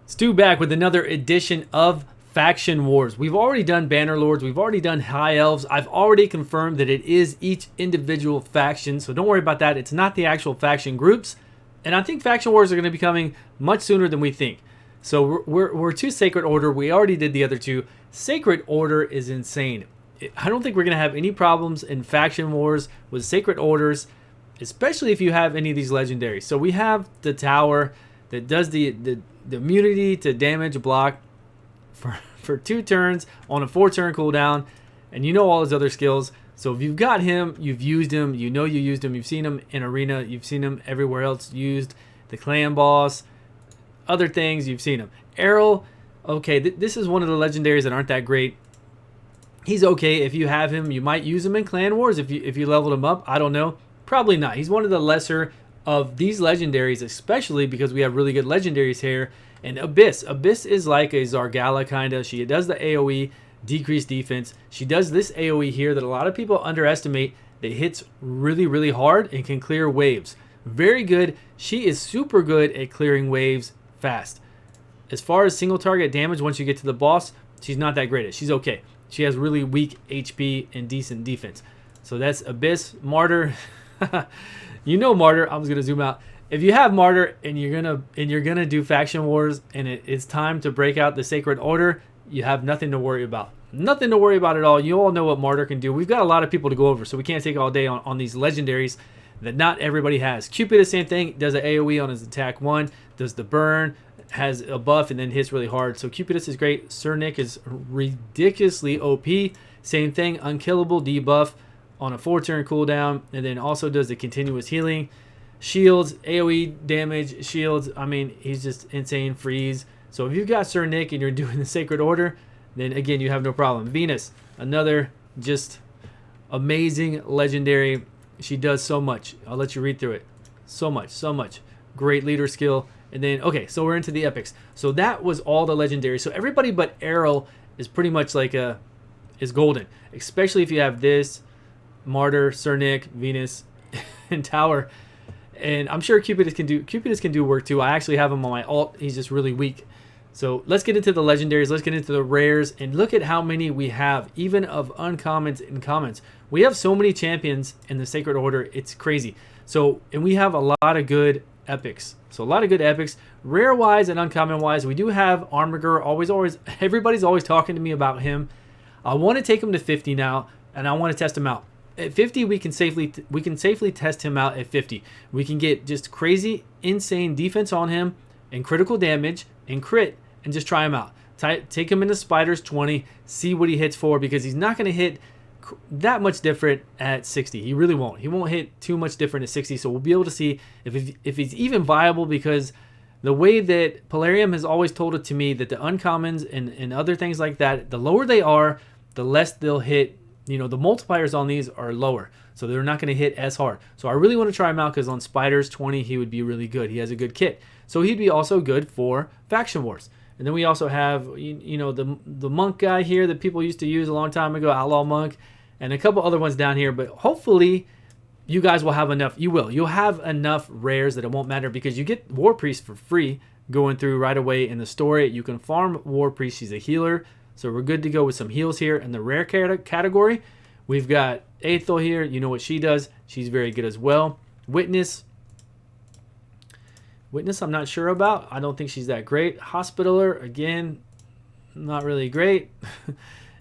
Stu back with another edition of Faction Wars. We've already done Banner Lords. We've already done High Elves. I've already confirmed that it is each individual faction, so don't worry about that. It's not the actual faction groups. And I think Faction Wars are going to be coming much sooner than we think. So we're to Sacred Order. We already did the other two. Sacred Order is insane. I don't think we're going to have any problems in Faction Wars with Sacred Orders, especially if you have any of these legendaries. So we have the tower that does the immunity to damage block for 2 turns on a 4-turn cooldown, and you know all his other skills. So if you've got him, you've used him, you know you used him, you've seen him in arena, you've seen him everywhere else used, the clan boss, other things, you've seen him. Errol, okay, this is one of the legendaries that aren't that great. He's okay. If you have him, you might use him in Clan Wars if you leveled him up. I don't know. Probably not. He's one of the lesser of these legendaries, especially because we have really good legendaries here. And Abyss is like a Zargala kind of. She does the AoE, decreased defense. She does this AoE here that a lot of people underestimate, that hits really, really hard and can clear waves. Very good. She is super good at clearing waves fast. As far as single target damage, once you get to the boss, she's not that great at. She's okay. She has really weak HP and decent defense. So that's Abyss. Martyr. You know Martyr. I was gonna zoom out. If you have Martyr and you're gonna do Faction Wars and it's time to break out the Sacred Order, you have nothing to worry about. Nothing to worry about at all. You all know what Martyr can do. We've got a lot of people to go over, so we can't take all day on these legendaries that not everybody has. Cupid, the same thing. Does an AoE on his attack 1. Does the burn. Has a buff and then hits really hard. So Cupidus is great. Sir Nick is ridiculously OP. Same thing. Unkillable debuff on a 4-turn cooldown, and then also does the continuous healing. Shields, AoE damage, shields. I mean, he's just insane. Freeze. So if you've got Sir Nick and you're doing the Sacred Order, then again, you have no problem. Venus, another just amazing legendary. She does so much. I'll let you read through it. So much. Great leader skill. And then, okay, so we're into the epics. So that was all the legendaries. So everybody but Errol is pretty much like is golden. Especially if you have this, Martyr, Sir Nick, Venus, and Tower. And I'm sure Cupidus can do work too. I actually have him on my alt. He's just really weak. So let's get into the legendaries. Let's get into the rares. And look at how many we have, even of uncommons and commons. We have so many champions in the Sacred Order. It's crazy. So, and we have a lot of good epics. So a lot of good epics. Rare wise and uncommon wise, we do have Armiger. Everybody's always talking to me about him. I want to take him to 50 now, and I want to test him out. At 50, we can safely test him out at 50. We can get just crazy, insane defense on him, and critical damage, and crit, and just try him out. Take him into Spiders 20, see what he hits for, because he's not going to hit that much different at 60. He really won't. He won't hit too much different at 60, so we'll be able to see if he's even viable, because the way that Polarium has always told it to me, that the uncommons and other things like that, the lower they are, the less they'll hit. You know, the multipliers on these are lower, so they're not going to hit as hard. So I really want to try him out, because on Spiders 20, he would be really good. He has a good kit. So he'd be also good for Faction Wars. And then we also have, you know, the monk guy here that people used to use a long time ago, Outlaw Monk, and a couple other ones down here. But hopefully you guys will have enough. You'll have enough rares that it won't matter, because you get War Priest for free going through right away in the story. You can farm War Priest. She's a healer. So we're good to go with some heals here. In the rare category, we've got Aethel here. You know what she does. She's very good as well. Witness, I'm not sure about. I don't think she's that great. Hospitaler, again, not really great.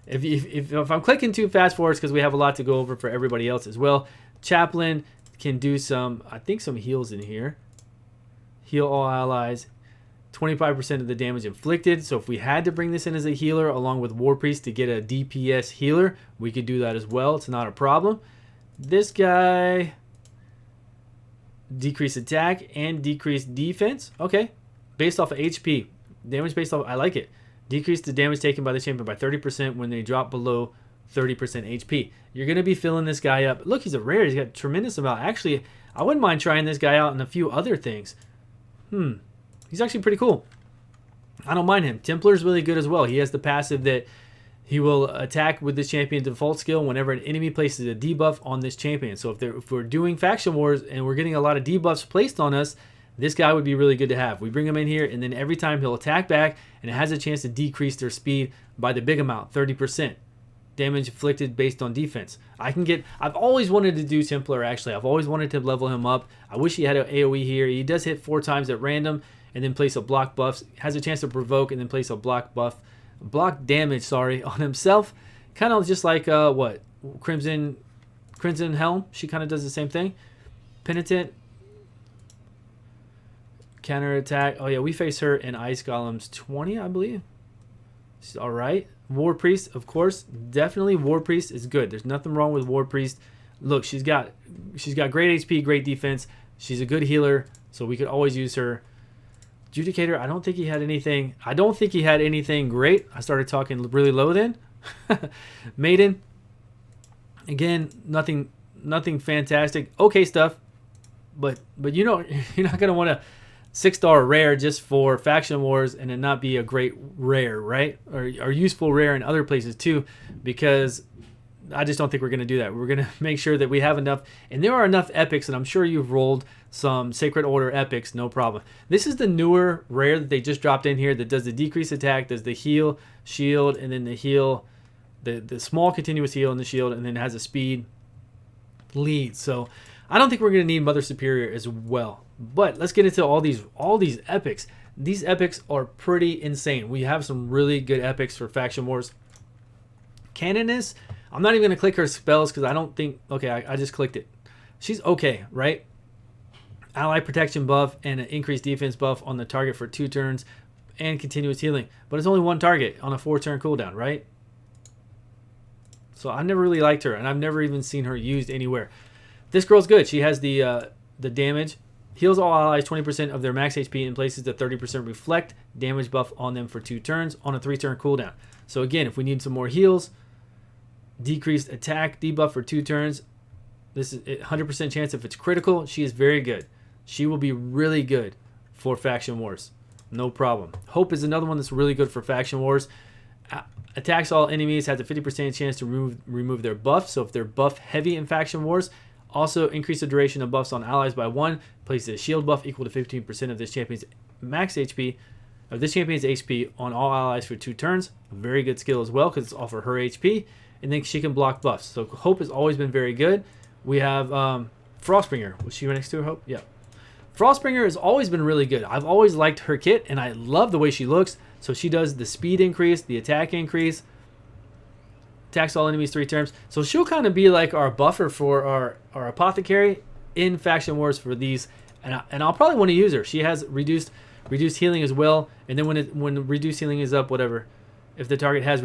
If I'm clicking too fast for us, because we have a lot to go over for everybody else as well. Chaplain can do some heals in here. Heal all allies. 25% of the damage inflicted. So if we had to bring this in as a healer along with War Priest to get a DPS healer, we could do that as well. It's not a problem. This guy, decrease attack and decrease defense. Okay. Based off of HP. Damage based off, I like it. Decrease the damage taken by the champion by 30% when they drop below 30% HP. You're going to be filling this guy up. Look, he's a rare. He's got a tremendous amount. Actually, I wouldn't mind trying this guy out in a few other things. He's actually pretty cool. I don't mind him. Templar's really good as well. He has the passive that he will attack with this champion default skill whenever an enemy places a debuff on this champion. So if we're doing Faction Wars and we're getting a lot of debuffs placed on us, This guy would be really good to have. We bring him in here, and then every time he'll attack back, and it has a chance to decrease their speed by the big amount, 30%. Damage inflicted based on defense. I've always wanted to do Templar, actually. I've always wanted to level him up. I wish he had an AoE here. He does hit 4 times at random, and then place a block buff. Has a chance to provoke, and then place a block damage, on himself. Kind of just like, Crimson Helm. She kind of does the same thing. Penitent. Counter attack. Oh yeah, we face her in Ice Golems 20, I believe. She's all right. War Priest, of course, definitely War Priest is good. There's nothing wrong with War Priest. Look, she's got great HP, great defense. She's a good healer, so we could always use her. Judicator, I don't think he had anything great. I started talking really low then. Maiden, again, nothing fantastic. Okay stuff, but you're not gonna want to 6-star rare just for faction wars and it not be a great rare, right? Or useful rare in other places too, because I just don't think we're going to do that. We're going to make sure that we have enough, and there are enough epics, and I'm sure you've rolled some Sacred Order epics, no problem. This is the newer rare that they just dropped in here that does the decrease attack, does the heal, shield, and then the heal, the small continuous heal and the shield, and then has a speed lead. So I don't think we're going to need Mother Superior as well. But let's get into all these epics. These epics are pretty insane. We have some really good epics for faction wars. Canoness, I'm not even going to click her spells because I don't think... Okay, I just clicked it. She's okay, right? Ally protection buff and an increased defense buff on the target for 2 turns and continuous healing. But it's only 1 target on a 4-turn cooldown, right? So I never really liked her, and I've never even seen her used anywhere. This girl's good. She has the damage. Heals all allies 20% of their max HP and places the 30% reflect damage buff on them for 2 turns on a 3-turn cooldown. So again, if we need some more heals, decreased attack debuff for 2 turns. This is 100% chance if it's critical. She is very good. She will be really good for faction wars. No problem. Hope is another one that's really good for faction wars. Attacks all enemies, has a 50% chance to remove their buff. So if they're buff heavy in faction wars, also increase the duration of buffs on allies by 1. Places a shield buff equal to 15% of this champion's max HP, of this champion's HP on all allies for 2 turns. A very good skill as well because it's off of her HP. And then she can block buffs. So Hope has always been very good. We have Frostbringer. Was she right next to her, Hope? Yeah. Frostbringer has always been really good. I've always liked her kit, and I love the way she looks. So she does the speed increase, the attack increase, attacks all enemies 3 turns. So she'll kind of be like our buffer for our apothecary in faction wars for these. And I'll probably want to use her. She has reduced healing as well. And then when reduced healing is up, whatever, if the target has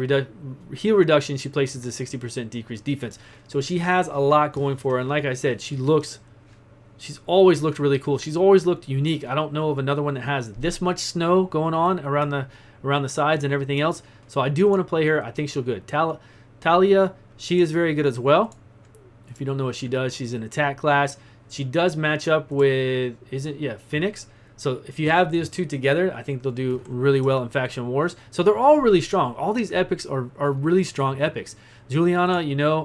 heal reduction, she places the 60% decreased defense. So she has a lot going for her. And like I said, she's always looked really cool. She's always looked unique. I don't know of another one that has this much snow going on around the sides and everything else. So I do want to play her. I think she'll good. Talia, she is very good as well. If you don't know what she does, she's an attack class. She does match up with Phoenix. So if you have these two together, I think they'll do really well in faction wars. So they're all really strong. All these epics are really strong epics. Juliana,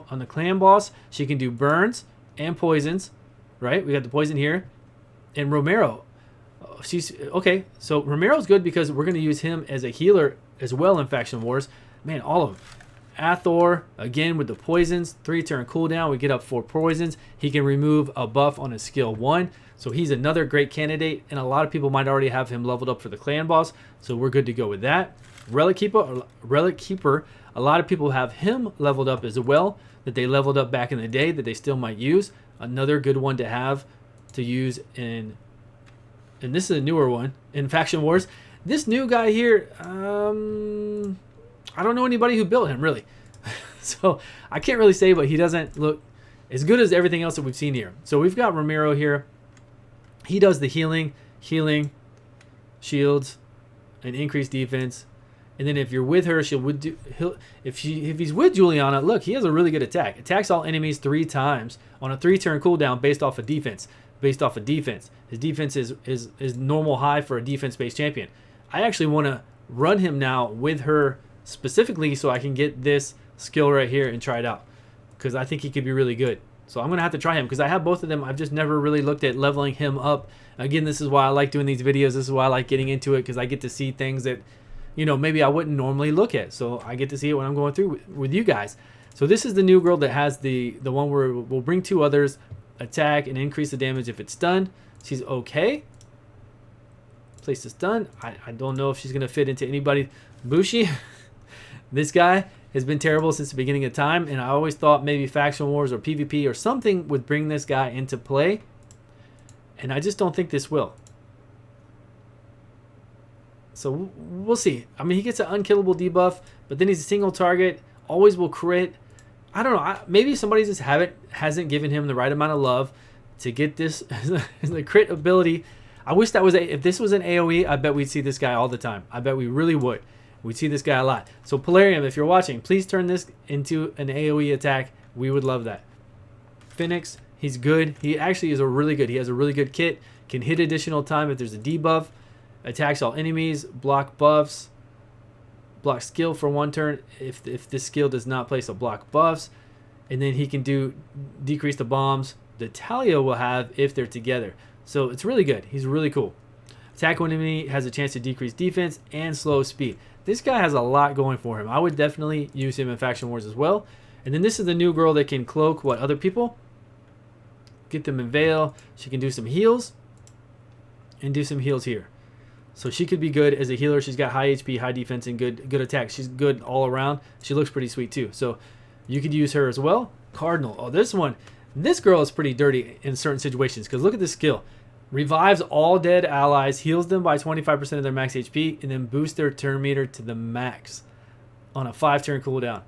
on the clan boss, she can do burns and poisons, right? We got the poison here. And Romero, she's okay. So Romero's good because we're going to use him as a healer as well in faction wars. Man, all of them. Athor, again with the poisons, 3-turn cooldown. We get up 4 poisons. He can remove a buff on his skill 1. So he's another great candidate, and a lot of people might already have him leveled up for the clan boss. So we're good to go with that. Relic Keeper, a lot of people have him leveled up as well, that they leveled up back in the day that they still might use. Another good one to have to use and this is a newer one in faction wars. This new guy here, I don't know anybody who built him, really. So I can't really say, but he doesn't look as good as everything else that we've seen here. So we've got Romero here. He does the healing, shields, and increased defense. And then if you're with her, if he's with Juliana, look, he has a really good attack. Attacks all enemies 3 times on a 3-turn cooldown based off of defense. His defense is normal high for a defense-based champion. I actually want to run him now with her specifically so I can get this skill right here and try it out, because I think he could be really good. So I'm going to have to try him because I have both of them. I've just never really looked at leveling him up. Again, this is why I like doing these videos. This is why I like getting into it, because I get to see things that, you know, maybe I wouldn't normally look at. So I get to see it when I'm going through with you guys. So this is the new girl that has the one where we'll bring 2 others, attack, and increase the damage if it's stunned. She's okay. Place to stun. I don't know if she's going to fit into anybody. Bushi, this guy has been terrible since the beginning of time, and I always thought maybe Faction Wars or PvP or something would bring this guy into play, and I just don't think this will. So we'll see. I mean, he gets an unkillable debuff, but then he's a single target, always will crit. I don't know. Maybe somebody just hasn't given him the right amount of love to get this the crit ability. I wish that was if this was an AoE, I bet we'd see this guy all the time. I bet we really would. We'd see this guy a lot. So Polarium, if you're watching, please turn this into an AoE attack. We would love that. Phoenix, he's good. He actually is really good. He has a really good kit. Can hit additional time if there's a debuff. Attacks all enemies. Block buffs. Block skill for 1 turn if this skill does not place a block buffs. And then he can do decrease the bombs that Talia will have if they're together. So it's really good. He's really cool. Attack one enemy has a chance to decrease defense and slow speed. This guy has a lot going for him. I would definitely use him in Faction Wars as well. And then this is the new girl that can cloak other people. Get them in Veil. She can do some heals. And do some heals here. So she could be good as a healer. She's got high HP, high defense, and good attack. She's good all around. She looks pretty sweet too. So you could use her as well. Cardinal. Oh, this one. This girl is pretty dirty in certain situations, because look at this skill. Revives all dead allies, heals them by 25% of their max HP, and then boosts their turn meter to the max on a 5-turn cooldown.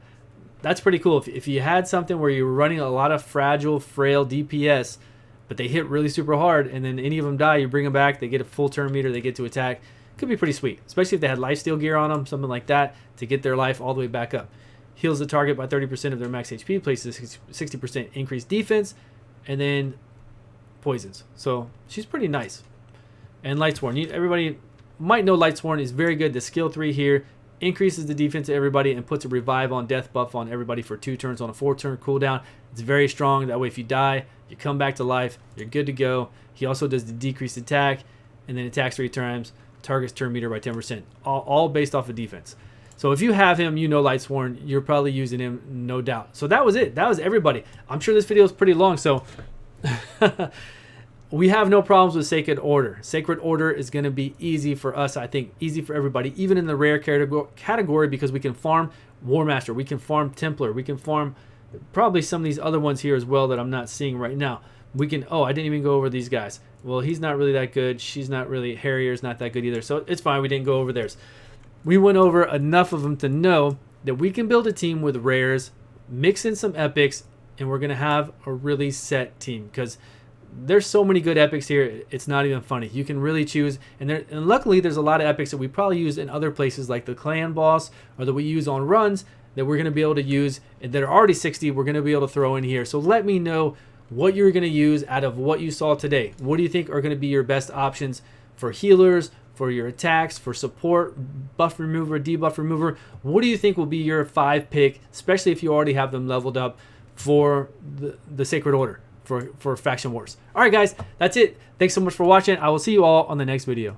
That's pretty cool. If you had something where you were running a lot of fragile, frail DPS, but they hit really super hard, and then any of them die, you bring them back, they get a full turn meter, they get to attack. Could be pretty sweet, especially if they had lifesteal gear on them, something like that, to get their life all the way back up. Heals the target by 30% of their max HP, places 60% increased defense, and then poisons. So she's pretty nice. And Lightsworn, everybody might know Lightsworn is very good. The skill 3 here increases the defense of everybody and puts a revive on death buff on everybody for 2 turns on a 4-turn cooldown. It's very strong. That way if you die, you come back to life, you're good to go. He also does the decreased attack, and then attacks 3 times, targets turn meter by 10%, all based off of defense. So if you have him, you know Lightsworn, you're probably using him, no doubt. So that was it. That was everybody. I'm sure this video is pretty long, so we have no problems with Sacred Order. Sacred Order is going to be easy for us, I think, easy for everybody, even in the rare category, because we can farm War Master, we can farm Templar, we can farm probably some of these other ones here as well that I'm not seeing right now. We can, oh, I didn't even go over these guys. Well, he's not really that good. She's not really, Harrier's not that good either. So it's fine, we didn't go over theirs. We went over enough of them to know that we can build a team with rares, mix in some epics, and we're going to have a really set team, because there's so many good epics here, it's not even funny. You can really choose, and luckily there's a lot of epics that we probably use in other places, like the clan boss, or that we use on runs, that we're going to be able to use, and that are already 60, we're going to be able to throw in here. So let me know what you're going to use out of what you saw today. What do you think are going to be your best options for healers, for your attacks, for support, buff remover, debuff remover? What do you think will be your 5 pick, especially if you already have them leveled up for the Sacred Order, for Faction Wars? All right, guys, that's it. Thanks so much for watching. I will see you all on the next video.